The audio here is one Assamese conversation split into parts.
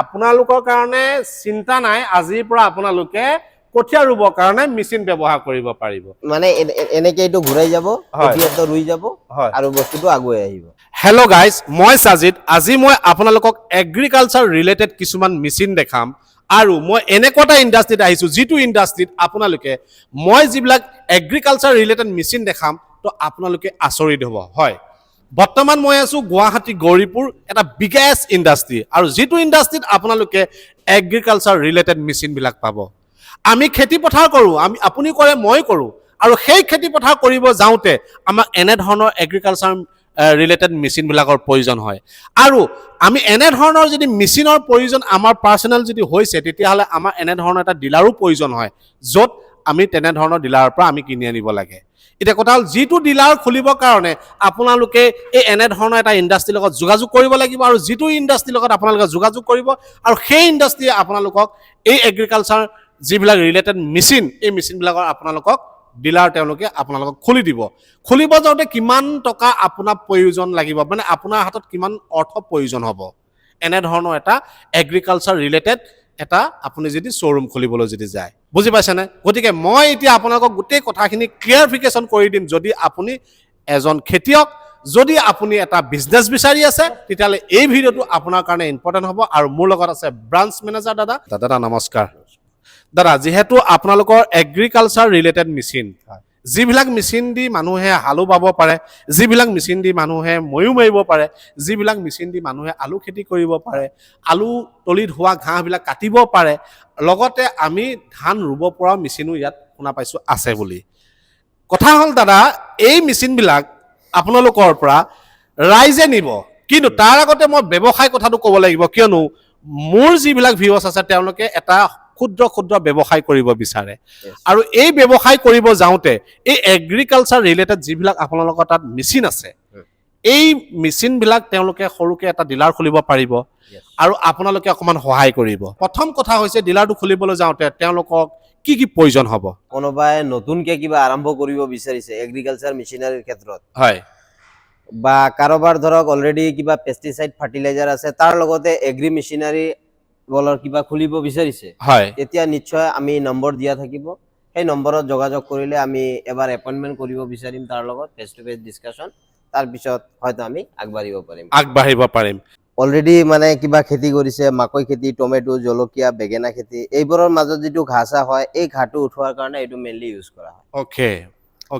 আপোনালোকৰ কাৰণে চিন্তা নাই, আজিৰ পৰা আপোনালোকে কঠিয়া ৰুবৰ কাৰণে মেচিন ব্যৱহাৰ কৰিব পাৰিব। মানে এনেকে এইটো ঘূৰাই যাব, কঠিয়াটো ৰুই যাব আৰু বস্তুটো আগুৱাই আহিব। হেল্ল' গাইজ, মই সাজিদ। আজি মই আপোনালোকক এগ্ৰিকালচাৰ ৰিলেটেড কিছুমান মেচিন দেখাম আৰু মই এনেকুৱা এটা ইণ্ডাষ্ট্ৰীত আহিছোঁ যিটো ইণ্ডাষ্ট্ৰীত আপোনালোকে মই যিবিলাক এগ্ৰিকালচাৰ ৰিলেটেড মেচিন দেখাম তো আপোনালোকে আচৰিত হ'ব। হয়, বৰ্তমান মই আছোঁ গুৱাহাটী গৌৰীপুৰ, এটা বিগেষ্ট ইণ্ডাষ্ট্ৰী, আৰু যিটো ইণ্ডাষ্ট্ৰীত আপোনালোকে এগ্ৰিকালচাৰ ৰিলেটেড মেচিনবিলাক পাব। আমি খেতি পথাৰ কৰোঁ, আপুনি কৰে, মই কৰোঁ, আৰু সেই খেতি পথাৰ কৰিব যাওঁতে আমাক এনেধৰণৰ এগ্ৰিকালচাৰ ৰিলেটেড মেচিনবিলাকৰ প্ৰয়োজন হয়। আৰু আমি এনেধৰণৰ যদি মেচিনৰ প্ৰয়োজন আমাৰ পাৰ্চনেল যদি হৈছে, তেতিয়াহ'লে আমাৰ এনেধৰণৰ এটা ডিলাৰো প্ৰয়োজন হয়, য'ত আমি তেনেধৰণৰ ডিলাৰৰ পৰা আমি কিনি আনিব লাগে। এতিয়া কথা হ'ল, যিটো ডিলাৰ খুলিবৰ কাৰণে আপোনালোকে এই এনেধৰণৰ এটা ইণ্ডাষ্ট্ৰীৰ লগত যোগাযোগ কৰিব লাগিব, আৰু যিটো ইণ্ডাষ্ট্ৰীৰ লগত আপোনালোকে যোগাযোগ কৰিব আৰু সেই ইণ্ডাষ্ট্ৰীয়ে আপোনালোকক এই এগ্ৰিকালচাৰ যিবিলাক ৰিলেটেড মেচিন, এই মেচিনবিলাকৰ আপোনালোকক ডিলাৰ তেওঁলোকে আপোনালোকক খুলি দিব। খুলিব যাওঁতে কিমান টকা আপোনাৰ প্ৰয়োজন লাগিব, মানে আপোনাৰ হাতত কিমান অৰ্থ প্ৰয়োজন হ'ব, এনেধৰণৰ এটা এগ্ৰিকালচাৰ ৰিলেটেড এটা আপুনি যদি শ্ব'ৰুম খুলিবলৈ যদি যায়, বুজি পাইছেনে? গতিকে মই এতিয়া আপোনালোকক গোটেই কথাখিনি ক্লিয়াৰিফিকেশ্যন কৰি দিম। যদি আপুনি এজন খেতিয়ক, যদি আপুনি এটা বিজনেছ বিচাৰি আছে, তেতিয়াহ'লে এই ভিডিঅ'টো আপোনাৰ কাৰণে ইম্পৰ্টেণ্ট হ'ব। আৰু মোৰ লগত আছে ব্ৰাঞ্চ মেনেজাৰ দাদা নমস্কাৰ। দাদা, যিহেতু আপোনালোকৰ এগ্ৰিকালচাৰ ৰিলেটেড মেচিন, যিবিলাক মেচিন দি মানুহে হালো বাব পাৰে, যিবিলাক মেচিন দি মানুহে ময়ো মাৰিব পাৰে, যিবিলাক মেচিন দি মানুহে আলু খেতি কৰিব পাৰে, আলু তলিত হোৱা ঘাঁহবিলাক কাটিব পাৰে, লগতে আমি ধান ৰুব পৰা মেচিনো ইয়াত শুনা পাইছোঁ আছে বুলি। কথা হ'ল দাদা, এই মেচিনবিলাক আপোনালোকৰ পৰা ৰাইজে নিব, কিন্তু তাৰ আগতে মই ব্যৱসায় কথাটো ক'ব লাগিব, কিয়নো মোৰ যিবিলাক ভিউৱাৰ্ছ আছে তেওঁলোকে এটা ক্ষুদ্ৰ ক্ষুদ্ৰ ব্যৱসায় কৰিব বিচাৰে, আৰু এই ব্যৱসায় কৰিব যাওঁতে এই এগ্ৰিকালচাৰ ৰিলেটেড যিবিলাক আপোনালোকৰ তাত মেচিন আছে, এই মেচিনবিলাক তেওঁলোকে সৰুকৈ এটা ডিলাৰ খুলিব পাৰিব, আৰু আপোনালোকে অকণমান সহায় কৰিব। প্ৰথম কথা হৈছে, ডিলাৰটো খুলিবলৈ যাওঁতে তেওঁলোকক কি কি প্ৰয়োজন হ'ব? কোনোবাই নতুনকে কিবা আৰম্ভ কৰিব বিচাৰিছে এগ্ৰিকালচাৰ মেচিনাৰীৰ ক্ষেত্ৰত, হয়, বা কাৰোবাৰ ধৰক অলৰেডি কিবা পেষ্টিচাইড ফাৰ্টিলাইজাৰ আছে, তাৰ লগতে এগ্ৰি মেচিনাৰী বলৰ কিবা খুলিব বিচাৰিছে, হয়, তেতিয়া নিশ্চয় আমি নম্বৰ দিয়া থাকিব। সেই নম্বৰত যোগাযোগ কৰিলে আমি এবাৰ এপইণ্টমেণ্ট কৰিব বিচাৰিম তাৰ লগত, ফেচ টু ফেচ ডিছকাশ্যন, তাৰপিছত হয়তো আমি আগবাঢ়িব পাৰিম। অলৰেডি মানে কিবা খেতি কৰিছে, মাকৈ খেতি, টমেটো, জলকীয়া, বেঙেনা খেতি, এইবোৰৰ মাজত যিটো ঘাঁহ চাহ হয়, এই ঘাঁহটো উঠোৱাৰ কাৰণে এইটো মেইনলি ইউজ কৰা হয়। অ'কে,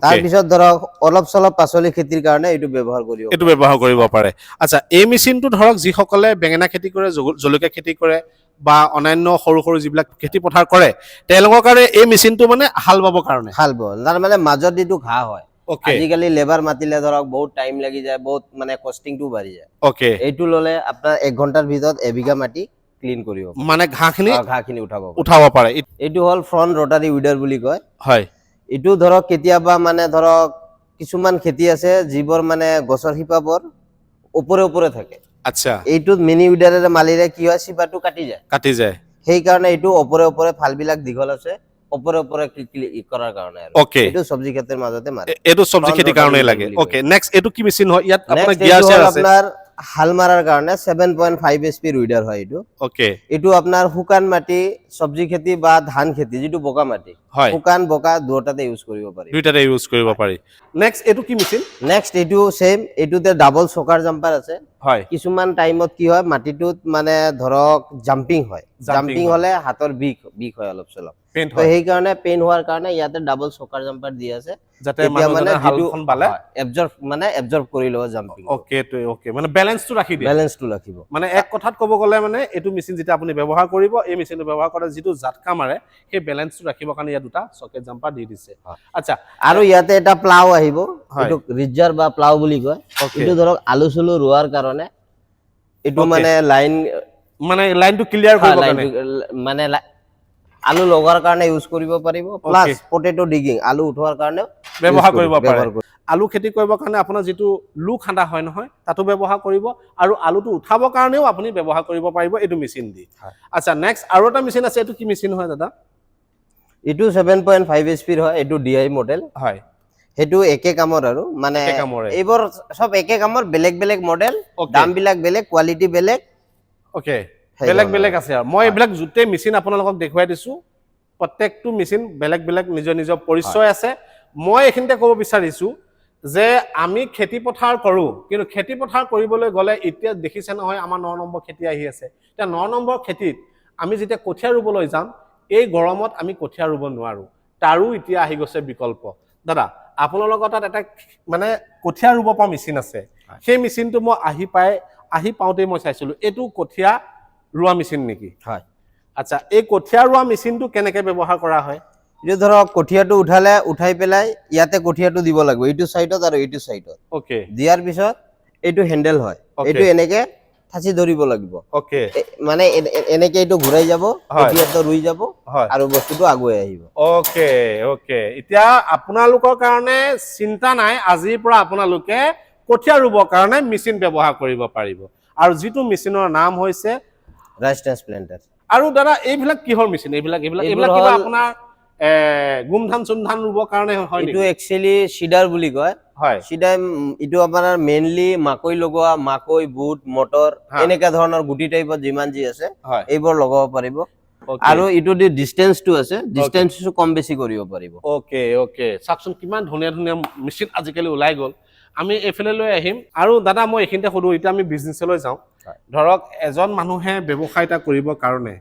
তাৰপিছত ধৰক অলপ চলপ পাচলি খেতিৰ কাৰণে এইটো ব্যৱহাৰ কৰিব পাৰে। আচ্ছা, এই মেচিনটো ধৰক যিসকলে বেঙেনা খেতি কৰে, জলকীয়া খেতি কৰে, বা অন্যান্য সৰু সৰু যিবিলাক খেতি পথাৰ কৰে, তেওঁলোকৰ কাৰণে এই মেচিনটো মানে হাল বাবৰ কাৰণে, তাৰ মানে মাজত যিটো ঘাঁহ হয়, আজিকালি লেবাৰ মাতিলে ধৰক বহুত টাইম লাগি যায়, বহুত মানে কষ্টিংটো বাঢ়ি যায়। এইটো ল'লে আপোনাৰ 1 ঘণ্টাৰ ভিতৰত এবিঘা মাটি ক্লিন কৰিব, মানে ঘাঁহখিনি উঠাব পাৰে। এইটো হ'ল ফ্ৰণ্ট ৰটাৰী উইডাৰ বুলি কয়। হয়, এইটো ধৰক কেতিয়াবা মানে ধৰক কিছুমান খেতি আছে যিবোৰ মানে গছৰ শিপাবোৰ ওপৰে ওপৰে থাকে। আচ্ছা, এইটোত মিনি উইডাৰেৰে মাৰিলে কি হয়, শিপাটো কাটি যায়। সেইকাৰণে এইটো ওপৰে ওপৰে ফালবিলাক দীঘল আছে, ওপৰে ওপৰে কৰাৰ কাৰণে, এইটো চব্জি খেতিৰ মাজতে মাৰে, এইটো চব্জি খেতিৰ কাৰণে লাগে। ওকে, নেক্সট এইটো কি মেচিন হয়? ইয়াত আপোনাৰ গিয়াৰ আছে, আপোনাৰ হাল মাৰাৰ কাৰণে 7.5 HP উইডাৰ হয় এইটো। ওকে, এইটো আপোনাৰ শুকান মাটি, চব্জি খেতি বা ধান খেতি, যিটো বোকা মাটি, শুকান বোকা দুটাতে ইউজ কৰিব পাৰি। নেক্সট এইটো কি মেচিন? নেক্সট এইটো সেম, এইটোতে ডাবল চকাৰ জাম্পাৰ আছে। হয়, কিছুমান টাইমত কি হয়, মাটিটোত মানে ধৰক জাম্পিং হয়, জাম্পিং হলে হাতৰ বিষ হয় অলপ চলপ, তো সেইকাৰণে পেইন হোৱাৰ কাৰণে ইয়াতে ডাবল চকাৰ জাম্পাৰ দি আছে, যাতে মানে হালখন বালে এবজৰ্ব কৰি লয় জাম্পিং। ওকে, মানে বেলেন্সটো ৰাখিব। মানে এক কথাত ক'ব গ'লে, মানে এইটো মেচিন যেতিয়া আপুনি ব্যৱহাৰ কৰিব, এই মেচিনটো ব্যৱহাৰ কৰে যিটো জাতকা মাৰে, সেই বেলেন্সটো ৰাখিবৰ কাৰণে ইয়াত দুটা চকেট জাম্পাৰ দি দিছে। আচ্ছা, আৰু ইয়াতে এটা প্লাও আহিব, এইটো ৰিজাৰ বা প্লাও বুলি কয়। এইটো ধৰক আলু চলু ৰোৱাৰ কাৰণে, এইটো মানে লাইনটো ক্লিয়াৰ কৰিব কাৰণে, মানে আলু লগাৰ কাৰণে ইউজ কৰিব পাৰিব, প্লাছ পটেটো ডিগিং, আলু উঠোৱাৰ কাৰণে ব্যৱহাৰ কৰিব পাৰে। আলু খেতি কৰিবৰ কাৰণে আপোনাৰ যিটো লু খান্দা হয় নহয়, তাতো ব্যৱহাৰ কৰিব, আৰু আলুটো উঠাবৰ কাৰণেও আপুনি ব্যৱহাৰ কৰিব পাৰিব এইটো মেচিন দি। আচ্ছা, নেক্সট আৰু এটা মেচিন আছে, এইটো কি মেচিন হয় দাদা? এইটো 7.5 HP হয়, এইটো DI মডেল হয়। সেইটো একে কামৰ, আৰু মানে এইবোৰ সব একে কামৰ, বেলেগ বেলেগ মডেল, দামবিলাক বেলেগ, কোৱালিটি বেলেগ। ওকে, বেলেগ বেলেগ আছে আৰু মই এইবিলাক জুতে মেচিন আপোনালোকক দেখুৱাই দিছো প্ৰত্যেকটো মেচিন বেলেগ বেলেগ নিজৰ নিজৰ পৰিচয় আছে মই এইখিনিতে ক'ব বিচাৰিছো যে আমি খেতি পথাৰ কৰো কিন্তু খেতি পথাৰ কৰিবলৈ গলে এতিয়া দেখিছে নহয় আমাৰ 9 নম্বৰ খেতি আহি আছে এতিয়া 9 নম্বৰ খেতিত আমি যেতিয়া কঠীয়া ৰুবলৈ যাম এই গৰমত আমি কঠীয়া ৰুব নোৱাৰো তাৰো এতিয়া আহি গৈছে বিকল্প দাদা আপোনালোকৰ তাত এটা মানে কঠীয়া ৰুব পৰা মেচিন আছে সেই মেচিনটো মই আহি পাওঁতে মই চাইছিলো এইটো কঠীয়া ৰুৱা মেচিন নেকি হয় আচ্ছা এই কঠীয়া ৰুৱা মেচিনটো কেনেকৈ ব্যৱহাৰ কৰা হয় এইটো ধৰক কঠীয়াটো উঠাই পেলাই ইয়াতে কঠীয়াটো দিব লাগিব এইটো সাইডত আৰু এইটো সাইডত ওকে দিয়াৰ পিছত এইটো হ্যান্ডেল হয় এইটো এনেকে ঠাচি ধৰিব লাগিব ওকে মানে এনেকে এইটো ঘূৰাই যাব কঠীয়াটো ৰুই যাব আৰু বস্তুটো আগুৱাই আহিব ওকে ওকে এতিয়া আপোনালোকৰ কাৰণে চিন্তা নাই আজিৰ পৰা আপোনালোকে কঠীয়া ৰুবৰ কাৰণে মেচিন ব্যৱহাৰ কৰিব পাৰিব আৰু যিটো মেচিনৰ নাম হৈছে ৰাইচ ট্ৰান্সপ্লান্টাৰ আৰু দাদা এইবিলাক কিহৰ মেচিন এইবিলাক কিবা আপোনাৰ গুমধান সুমধান ৰুবৰ কাৰণে হয় এইটো একচুয়ালি সিডাৰ বুলি কয় হয় সিডাৰ ইটো আপোনাৰ মেইনলি মাকৈ লগোৱা মাকৈ বুট মটৰ এনেকা ধৰণৰ গুটি টাইপত যিমান যি আছে এইবোৰ লগাব পাৰিব আৰু ইটো দি ডিসটেন্সটো আছে ডিসটেন্সটো কম বেছি কৰিব পাৰিব ওকে ওকে চাকচোন কিমান ধুনীয়া ধুনীয়া মেচিন আজিকালি ওলাই গ'ল আমি এফালে লৈ আহিম আৰু দাদা মই এইখিনিতে সুধো এতিয়া আমি বিজনেছলৈ যাওঁ ধৰক এজন মানুহে ব্যৱসায় এটা কৰিবৰ কাৰণে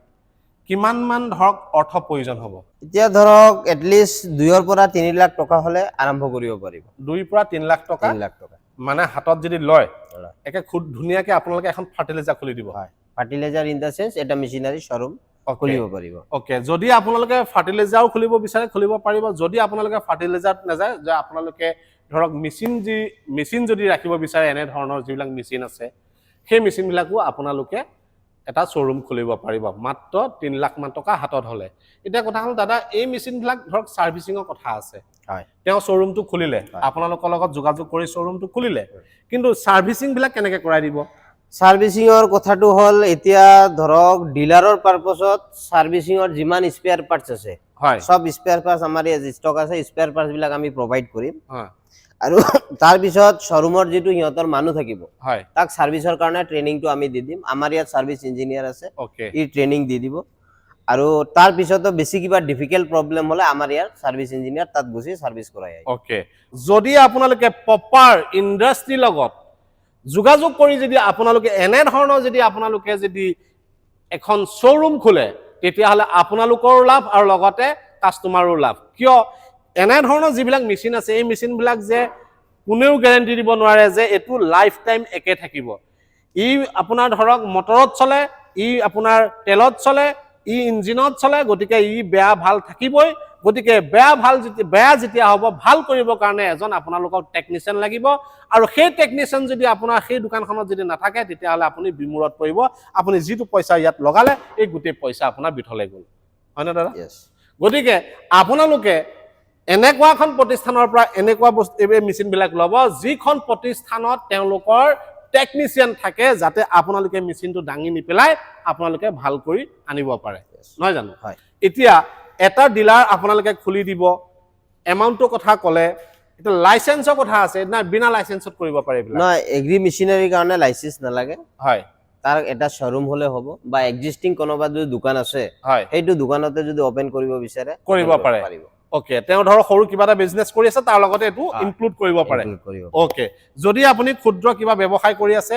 কিমান মান ধৰক অৰ্থ প্ৰয়োজন হ'ব এতিয়া ধৰক এটলিষ্ট 2 ৰ পৰা 3 লাখ টকা হলে আৰম্ভ কৰিব পাৰিব 2 পৰা 3 লাখ টকা মানে হাতত যদি লয় একে খুব ধুনীয়াকে আপোনালোকে এখন ফাৰ্টিলাইজাৰ খুলি দিব হয় ফাৰ্টিলাইজাৰ ইন দা সেন্স এটা মেচিনাৰী শোৰুম খুলিব পাৰিব ওকে যদি আপোনালোকে ফাৰ্টিলাইজাৰো খুলিব বিচাৰে খুলিব পাৰিব যদি আপোনালোকে ফাৰ্টিলাইজাৰত নাযায় যে আপোনালোকে ধৰক মেচিন যদি ৰাখিব বিচাৰে এনে ধৰণৰ যিবিলাক মেচিন আছে সেই মেচিনবিলাকো আপোনালোকে এটা শ্বৰুম খুলিব পাৰিব মাত্ৰ 3 লাখ মান টকা হাতত হলে এতিয়া কথা হল দাদা এই মেচিনবিলাক ধৰক সাৰ্ভিসিংৰ কথা আছে হয় তেওঁ শ্বৰুমটো খুলিলে আপোনালোকৰ লগত যোগাযোগ কৰি শ্বৰুমটো খুলিলে কিন্তু সাৰ্ভিসিং বিলাক কেনেকৈ কৰাই দিব সাৰ্ভিসিংৰ কথাটো হল এতিয়া ধৰক ডিলাৰৰ পাৰপাসত সাৰ্ভিসিংৰ যিমান স্পেয়াৰ পাৰ্টস আছে হয় সব স্পেয়াৰ পাৰ্টস আমাৰ ইয়াত ষ্টক আছে স্পেয়াৰ পাৰ্টস বিলাক আমি প্ৰভাইড কৰিম আৰু তাৰ পিছত শ্বৰুমৰ যেটো হিয়তৰ মানুহ থাকিব হয় তাক সাৰ্ভিসৰ কাৰণে ট্ৰেনিংটো আমি দি দিম আমাৰ ইয়াত সাৰ্ভিস ইঞ্জিনিয়াৰ আছে ওকে ই ট্ৰেনিং দি দিব আৰু তাৰ পিছতো বেছি কিবা ডিফিকাল্ট প্ৰবলেম হলে আমাৰ ইয়াৰ সাৰ্ভিস ইঞ্জিনিয়াৰ তাত গুছি সাৰ্ভিস কৰাই ওকে যদি আপোনালোকে প্ৰপাৰ ইন্ডাষ্ট্ৰি লগত যোগাযোগ কৰি যদি আপোনালোকে এনে ধৰণৰ যদি আপোনালোকে যদি এখন শ্বৰুম খোলে তেতিয়াহলে আপোনালোকৰ লাভ আৰু লগতে কাস্টমাৰৰ লাভ কিয় এনে ধৰণৰ যিবিলাক মেচিন আছে এই মেচিনবিলাক যে কোনেও গ্যাৰান্টি দিব নোৱাৰে যে এটো লাইফ টাইম একে থাকিব ই আপোনাৰ ধৰক মটৰত চলে ই আপোনাৰ তেলত চলে ই ইঞ্জিনত চলে গতিকে ই বেয়া ভাল থাকিবই গতিকে বেয়া যেতিয়া হ'ব ভাল কৰিবৰ কাৰণে এজন আপোনালোকৰ টেকনিচিয়ান লাগিব আৰু সেই টেকনিচিয়ান যদি আপোনাৰ সেই দোকানখনত যদি নাথাকে তেতিয়াহলে আপুনি বিমূৰত পৰিব আপুনি যিটো পইচা ইয়াত লগালে এই গোটেই পইচা আপোনাৰ বিথলে গ'ল হয়নে দাদা গতিকে আপোনালোকে এনেকুৱা এখন প্ৰতিষ্ঠানৰ পৰা এনেকুৱা বস্তু এই মেচিনবিলাক ল'ব যিখন প্ৰতিষ্ঠানত তেওঁলোকৰ টেকনিচিয়ান থাকে যাতে আপোনালোকে মেচিনটো দাঙি নিপেলাই আপোনালোকে ভাল কৰি আনিব পাৰে নহয় জানো এতিয়া এটা ডিলাৰ আপোনালোকে খুলি দিব এমাউন্টৰ কথা ক'লে এটা লাইসেন্সৰ কথা আছে না বিনা লাইসেন্সত কৰিব পাৰে না এগ্ৰি মেচিনাৰী কাৰণে লাইসেন্স নালাগে হয় তাৰ এটা শোৰুম হলে হ'ব বা এক্সিস্টিং কোনোবা যদি দোকান আছে সেইটো দোকানতে যদি ওপেন কৰিব বিচাৰে কৰিব পাৰে ওকে তেওঁ ধৰ সৰু কিবা এটা বিজনেস কৰি আছে তাৰ লগতে এটো ইনক্লুড কৰিব পাৰে ওকে যদি আপুনি ক্ষুদ্ৰ কিবা ব্যৱসায় কৰি আছে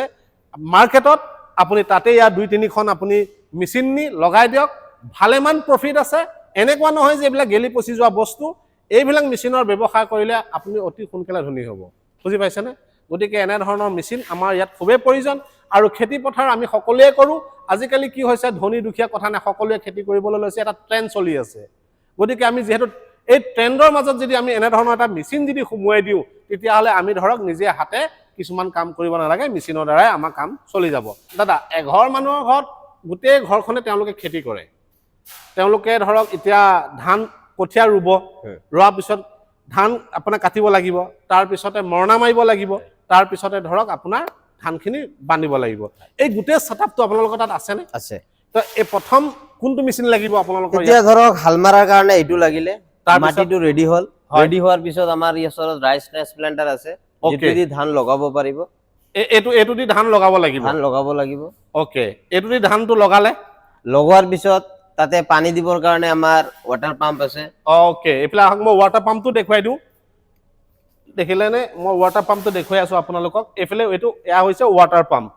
মাৰ্কেটত আপুনি তাতে ইয়া 2-3 খন আপুনি মেচিন নি লগাই দিয়ক ভালেমান প্ৰফিট আছে এনেকুৱা নহয় যে এইবিলাক গেলি পচি যোৱা বস্তু এইবিলাক মেচিনৰ ব্যৱসায় কৰিলে আপুনি অতি সোনকালে ধনী হ'ব বুজি পাইছেনে গতিকে এনে ধৰণৰ মেচিন আমাৰ ইয়াত খুবেই প্ৰয়োজন আৰু খেতি পথাৰ আমি সকলোৱে কৰো আজিকালি কি হৈছে ধনী দুখীয়া কথা নাই সকলোৱে খেতি কৰিবলৈ লৈছে এটা ট্ৰেন্ড চলি আছে গতিকে আমি যেহেতু এই ট্ৰেন্ডৰ মাজত যদি আমি এনে ধৰণৰ এটা মেচিন যদি সুমুৱাই দিও তেতিয়াহলে আমি ধৰক নিজে হাতে কিছুমান কাম কৰিব নালাগে মেচিনৰ দ্বাৰাই আমাৰ কাম চলি যাব দাদা এঘৰ মানুহৰ ঘৰত গোটেই ঘৰখনে তেওঁলোকে খেতি কৰে তেওঁলোকে ধৰক এতিয়া ধান কঠীয়া ৰুব ৰোৱাৰ পিছত ধান আপোনাৰ কাটিব লাগিব তাৰ পিছতে মৰণা মাৰিব লাগিব তাৰ পিছতে ধৰক আপোনাৰ ধানখিনি বান্ধিব লাগিব এই গোটেই সেটআপটো আপোনালোকৰ তাত আছে নে আছে তো এই প্ৰথম কোনটো মেচিন লাগিব আপোনালোকৰ এতিয়া ধৰক হাল মাৰাৰ কাৰণে এইটো লাগিলে মাটিটো ৰেডি হল ৰেডি হোৱাৰ পিছত আমাৰ ইয়াত ৰাইচ ট্ৰান্সপ্লান্টাৰ আছে যেটো দি ধান লগাব পাৰিব এইটো দি ধান লগাব লাগিব ধান লগাব লাগিব ওকে এইটো দি ধানটো লগালে লগোৱাৰ পিছত তাতে পানী দিবৰ কাৰণে আমাৰ ৱাটাৰ পাম্প আছে ওকে এইফালে আহক মই ৱাটাৰ পাম্পটো দেখুৱাই দিওঁ দেখিলেনে মই ৱাটাৰ পাম্পটো দেখুৱাই আছো আপোনালোকক এইফালে এইটো এয়া হৈছে ৱাটাৰ পাম্প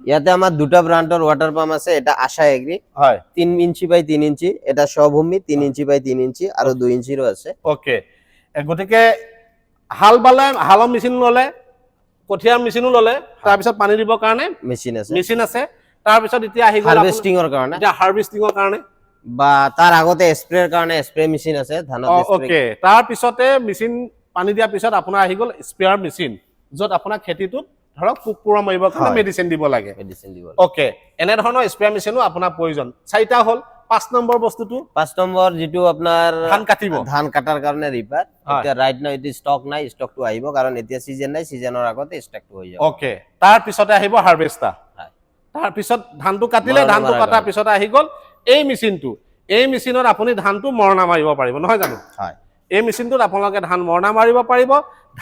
ইয়াতে আমাৰ দুটা ব্ৰাণ্ডৰ ৱাটাৰ পাম্প আছে এটা আশা এগ্ৰি হয় 3 ইঞ্চি বাই 3 ইঞ্চি এটা স্বভূমি 3 ইঞ্চি বাই 3 ইঞ্চি আৰু 2 ইঞ্চিৰো আছে ওকে গতিকে হাল বালে হালৰ মেচিন ললে কঠিয়াৰ মেচিনো ললে তাৰপিছত পানী দিবৰ কাৰণে মেচিন আছে তাৰপিছত এতিয়া আহি গ'ল হাৰ্ভেষ্টিংৰ কাৰণে এতিয়া হাৰ্ভেষ্টিংৰ কাৰণে বা তাৰ আগতে স্প্ৰেৰ কাৰণে স্প্ৰে মেচিন আছে ধানত ওকে তাৰপিছতে মেচিন পানী দিয়াৰ পিছত আপোনাৰ আহি গ'ল স্প্ৰেয়াৰ মেচিন য'ত আপোনাৰ খেতিটোত ধৰক পোক পৰুৱা মাৰিবৰ কাৰণে মেডিচিন দিব লাগে ওকে এনে ধৰণৰ স্প্ৰেয়াৰ মেচিনো আপোনাৰ প্ৰয়োজন চাৰিটা হ'ল 5 নম্বৰ বস্তুটো 5 নম্বৰ যেটো আপোনাৰ ধান কাটাৰ কাৰণে ৰিপাৰ এতিয়া ৰাইট নাও ইট ষ্টক নাই ষ্টকটো আহিব কাৰণ এতিয়া সিজন নাই সিজনৰ আগতে ষ্টকটো হৈ যাব ওকে তাৰ পিছতে আহিব হাৰ্ভেষ্টাৰ তাৰ পিছত ধানটো কাটিলে ধানটো কাটাৰ পিছতে আহি গ'ল এই মেচিনটো এই মেচিনত আপুনি ধানটো মৰণা মাৰিব পাৰিব নহয় জানো হয় এই মেচিনটোত আপোনালোকে ধান মৰণা মাৰিব পাৰিব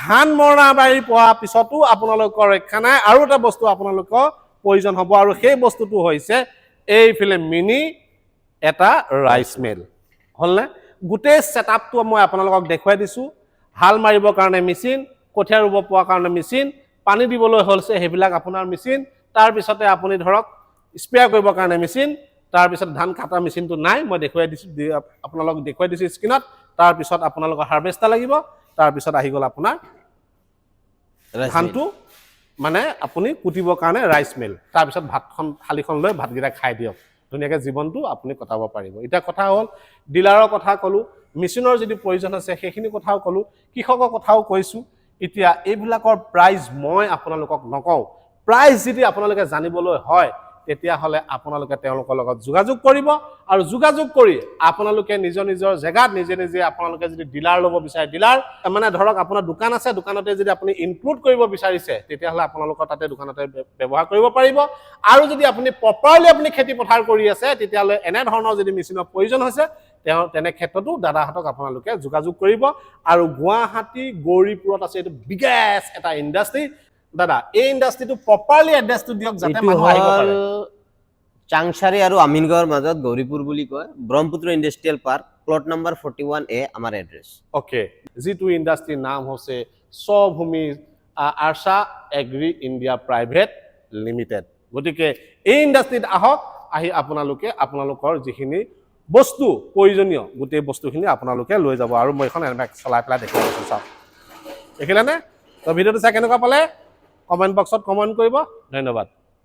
ধান মৰণা মাৰি পোৱাৰ পিছতো আপোনালোকৰ ৰক্ষা নাই আৰু এটা বস্তু আপোনালোকৰ প্ৰয়োজন হ'ব আৰু সেই বস্তুটো হৈছে এইফালে মিনি এটা ৰাইচ মিল হলনে গোটেই সেটআপটো মই আপোনালোকক দেখুৱাই দিছো হাল মাৰিবৰ কাৰণে মেচিন কঠিয়া ৰুব পোৱাৰ কাৰণে মেচিন পানী দিবলৈ হলছে হেবিলাক আপোনাৰ মেচিন তাৰ পিছতে আপুনি ধৰক স্প্ৰে কৰিবৰ কাৰণে মেচিন তাৰ পিছত ধান কাটা মেচিনটো নাই মই দেখুৱাই দিছো আপোনালোকক দেখুৱাই দিছো স্ক্ৰিনত তাৰ পিছত আপোনালোকৰ হাৰ্ভেষ্টাৰ লাগিব তাৰ পিছত আহি গ'ল আপোনাৰ ধানটো মানে আপুনি কুটিবৰ কাৰণে ৰাইচ মিল তাৰ পিছত ভাতখন থালিখন লৈ ভাতগিটা খাই দিয়ক ধুনিয়াকে জীৱনটো আপুনি কটাব পাৰিব এটা কথা হ'ল ডিলাৰৰ কথা কলো মেচিনৰ যদি প্ৰয়োজন আছে সেইখিনি কথাও কলো কৃষকৰ কথাও কৈছো এতিয়া এইবিলাকৰ প্ৰাইস মই আপোনালোকক নকওঁ প্ৰাইস যদি আপোনালোকে জানিবলৈ হয় তেতিয়া হলে আপোনালোকে তেওঁলোকৰ লগত যোগাযোগ কৰিব আৰু যোগাযোগ কৰি আপোনালোকে নিজৰ জায়গাত নিজে আপোনালোকে যদি ডিলাৰ ল'ব বিচাৰে ডিলাৰ মানে ধৰক আপোনাৰ দোকান আছে দোকানতে যদি আপুনি ইনক্লুড কৰিব বিচাৰিছে তেতিয়া হলে আপোনালোকৰ তাতে দোকানতে ব্যৱহাৰ কৰিব পাৰিব আৰু যদি আপুনি প্ৰপাৰলি আপুনি খেতি পথাৰ কৰি আছে তেতিয়া হলে এনে ধৰণৰ যদি মেচিনৰ প্ৰয়োজন হৈছে তেনে ক্ষেত্ৰতো দাদাহঁতক আপোনালোকে যোগাযোগ কৰিব আৰু গুৱাহাটী গৌৰীপুৰত আছে এটো বিগেষ্ট এটা ইন্ডাষ্ট্ৰি দাদা এই ইন্ডাষ্ট্ৰিটো প্ৰপাৰলি এড্ৰেছটো দিয়ক যাতে মানুহ আহিব পাৰে চাংছাৰী আৰু আমিনগাঁৱৰ মাজত গৌৰীপুৰ বুলি কয় Brahmaputra industrial park plot number 41A আমাৰ এড্ৰেছ ওকে যেটো ইন্ডাষ্ট্ৰিৰ নাম হৈছে স্বভূমি আশা এগ্ৰি ইণ্ডিয়া প্ৰাইভেট লিমিটেড গতিকে এই ইন্ডাষ্ট্ৰিত আহক আহি আপোনালোকৰ যিখিনি বস্তু প্ৰয়োজনীয় গোটেই বস্তুখিনি আপোনালোকে লৈ যাব আৰু মই এখন এনমেক চলাই পেলাই দেখাই দিছো চাওক দেখিলেনে তো ভিডিওটো চাই কেনেকুৱা পালে কমেন্ট বক্সত কমেন্ট কৰিব ধন্যবাদ